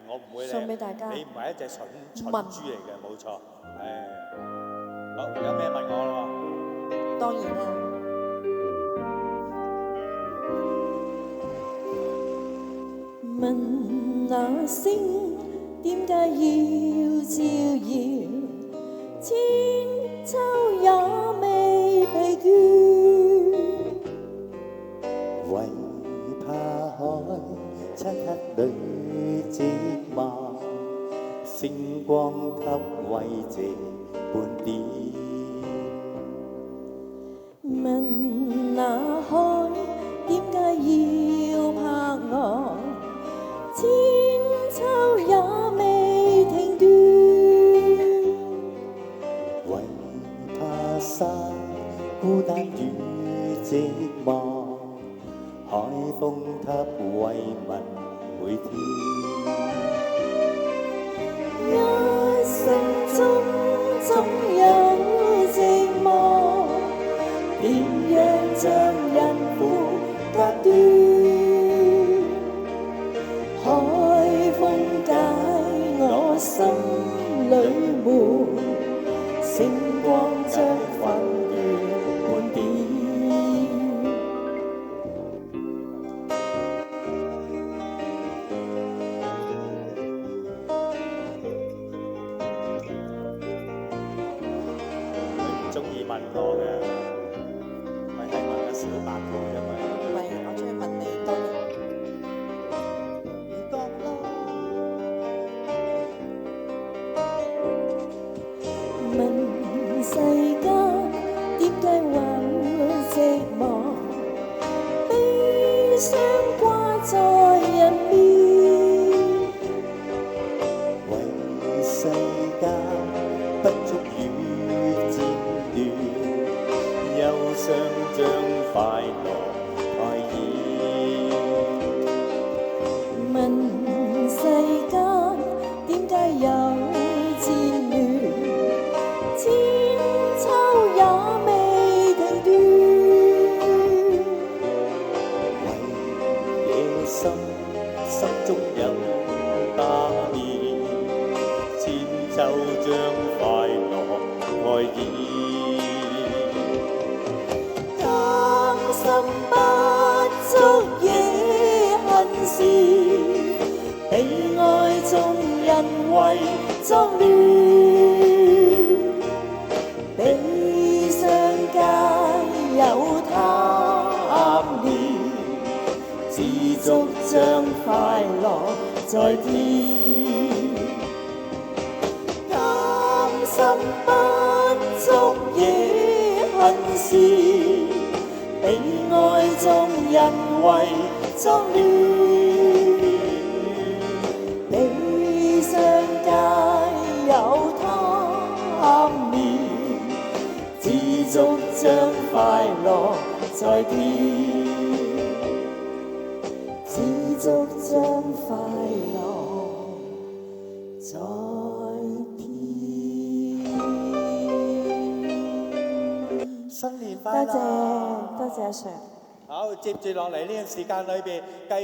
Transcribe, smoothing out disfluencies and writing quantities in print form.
我唔會咧。送俾大家。你唔係一隻蠢豬嚟嘅，冇錯。好，有咩問我咯？當然啦。問那星點解要照耀？千秋也未疲倦。為怕海漆黑裏寂寞，星光給慰藉半點。問那海點解要拍我？千秋也未停斷。為怕山孤單與寂寞，海風給慰問每天。一生中總有寂寞，別讓將人負隔斷。海風解我心裏悶，星光將分斷半點。中意問我嘅，咪係問個小白兔啫嘛。唔係，我中意問你多啲。你覺咯？問世間點解會寂寞？悲傷掛在人面。為世間不足與漸斷，憂傷將快樂蓋掩。問世間點解有戰亂？千秋也未停斷。為野心心中有打念，千秋將快樂蓋掩。甘心不足也恨事，被愛眾人為作亂。悲傷皆有貪念，知足將快樂在天。甘心不足也恨事，被愛眾人為作亂。悲傷皆有貪念，知足將快樂在天。知足將快樂在天。新年快樂！多謝阿 Sir。好，接住落嚟呢個時間裏邊，繼